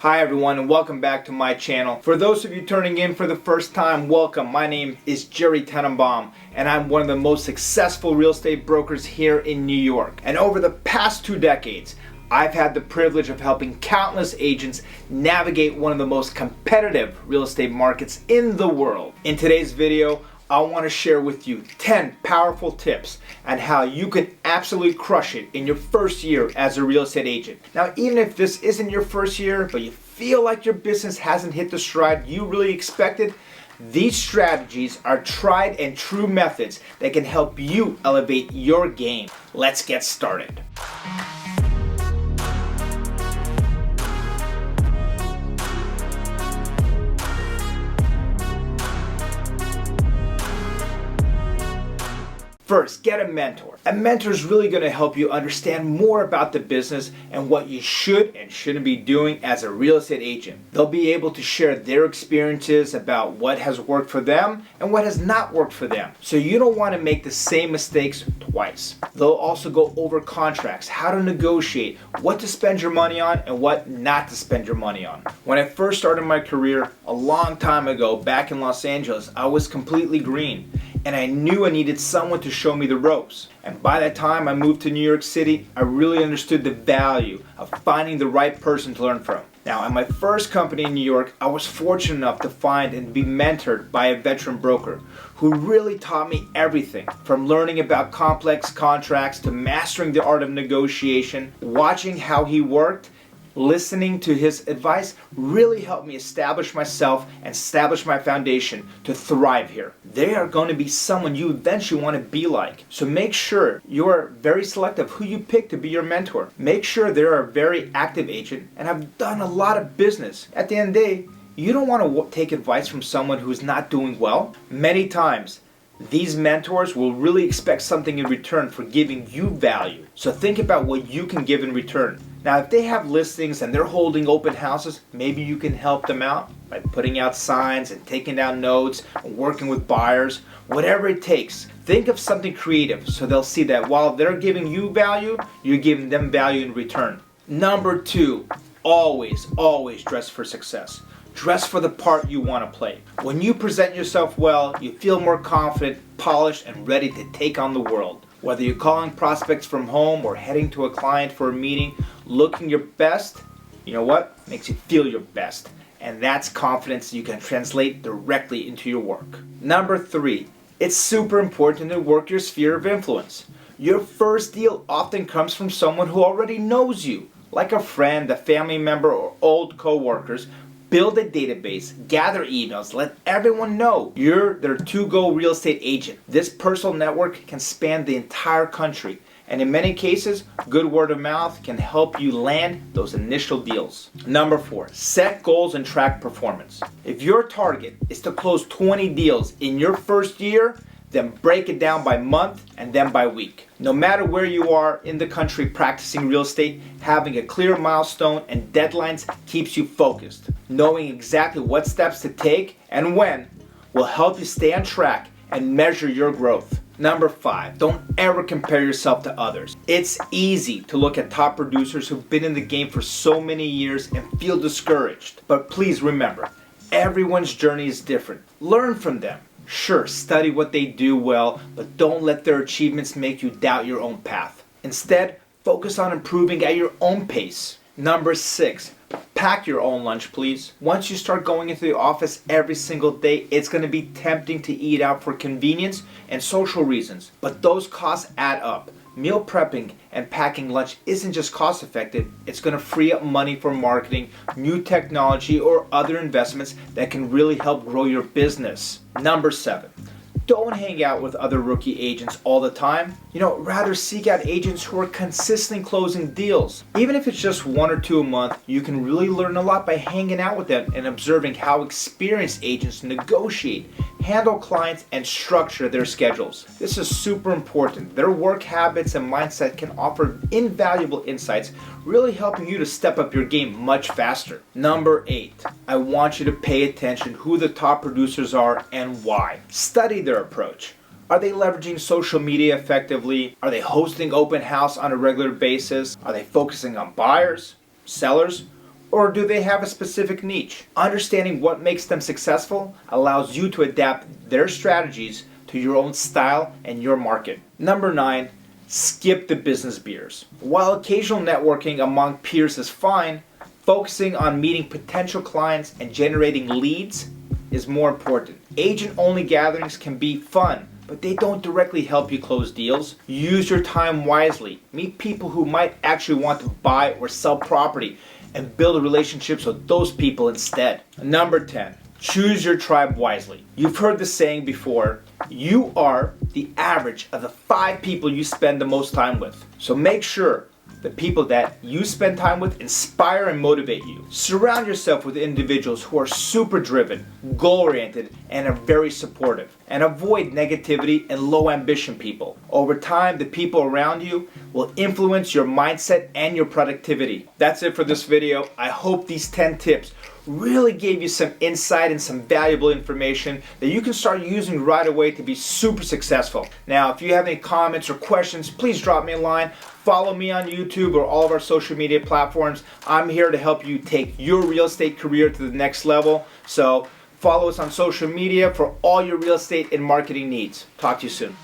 Hi everyone, and welcome back to my channel. For those of you turning in for the first time, welcome. My name is Jerry Tenenbaum and I'm one of the most successful real estate brokers here in New York. And over the past 2 decades, I've had the privilege of helping countless agents navigate one of the most competitive real estate markets in the world. In today's video, I want to share with you 10 powerful tips on how you can absolutely crush it in your first year as a real estate agent. Now, even if this isn't your first year, but you feel like your business hasn't hit the stride you really expected, these strategies are tried and true methods that can help you elevate your game. Let's get started. First, get a mentor. A mentor is really going to help you understand more about the business and what you should and shouldn't be doing as a real estate agent. They'll be able to share their experiences about what has worked for them and what has not worked for them. So you don't want to make the same mistakes twice. They'll also go over contracts, how to negotiate, what to spend your money on and what not to spend your money on. When I first started my career a long time ago back in Los Angeles, I was completely green. And I knew I needed someone to show me the ropes. And by the time I moved to New York City, I really understood the value of finding the right person to learn from. Now, at my first company in New York, I was fortunate enough to find and be mentored by a veteran broker who really taught me everything from learning about complex contracts to mastering the art of negotiation. Watching how he worked, listening to his advice really helped me establish myself and establish my foundation to thrive here. They are going to be someone you eventually want to be like. So make sure you are very selective who you pick to be your mentor. Make sure they're a very active agent and have done a lot of business. At the end of the day, you don't want to take advice from someone who's not doing well. Many times, these mentors will really expect something in return for giving you value. So think about what you can give in return. Now, if they have listings and they're holding open houses, maybe you can help them out by putting out signs and taking down notes, and working with buyers, whatever it takes. Think of something creative so they'll see that while they're giving you value, you're giving them value in return. Number 2, always dress for success. Dress for the part you want to play. When you present yourself well, you feel more confident, polished, and ready to take on the world. Whether you're calling prospects from home or heading to a client for a meeting, looking your best, you know what? Makes you feel your best. And that's confidence you can translate directly into your work. Number 3, it's super important to work your sphere of influence. Your first deal often comes from someone who already knows you, like a friend, a family member, or old co-workers. Build a database, gather emails, let everyone know you're their to-go real estate agent. This personal network can span the entire country, and in many cases, good word of mouth can help you land those initial deals. Number 4, set goals and track performance. If your target is to close 20 deals in your first year, then break it down by month and then by week. No matter where you are in the country practicing real estate, having a clear milestone and deadlines keeps you focused. Knowing exactly what steps to take and when will help you stay on track and measure your growth. Number 5, don't ever compare yourself to others. It's easy to look at top producers who've been in the game for so many years and feel discouraged. But please remember, everyone's journey is different. Learn from them. Sure, study what they do well, but don't let their achievements make you doubt your own path. Instead, focus on improving at your own pace. Number 6, pack your own lunch, please. Once you start going into the office every single day, it's going to be tempting to eat out for convenience and social reasons, but those costs add up. Meal prepping and packing lunch isn't just cost effective, it's going to free up money for marketing, new technology, or other investments that can really help grow your business. Number 7, don't hang out with other rookie agents all the time. Rather seek out agents who are consistently closing deals. Even if it's just 1 or 2 a month, you can really learn a lot by hanging out with them and observing how experienced agents negotiate, handle clients, and structure their schedules. This is super important. Their work habits and mindset can offer invaluable insights, really helping you to step up your game much faster. Number 8, I want you to pay attention who the top producers are and why. Study their approach. Are they leveraging social media effectively? Are they hosting open house on a regular basis? Are they focusing on buyers, sellers, Or do they have a specific niche? Understanding what makes them successful allows you to adapt their strategies to your own style and your market. Number 9, skip the business beers. While occasional networking among peers is fine, focusing on meeting potential clients and generating leads is more important. Agent-only gatherings can be fun, but they don't directly help you close deals. Use your time wisely. Meet people who might actually want to buy or sell property and build relationships with those people instead. Number 10, choose your tribe wisely. You've heard the saying before, you are the average of the 5 people you spend the most time with. So make sure the people that you spend time with inspire and motivate you. Surround yourself with individuals who are super driven, goal-oriented, and are very supportive. And avoid negativity and low ambition people. Over time, the people around you will influence your mindset and your productivity. That's it for this video. I hope these 10 tips really gave you some insight and some valuable information that you can start using right away to be super successful. Now, if you have any comments or questions, please drop me a line. Follow me on YouTube or all of our social media platforms. I'm here to help you take your real estate career to the next level. So follow us on social media for all your real estate and marketing needs. Talk to you soon.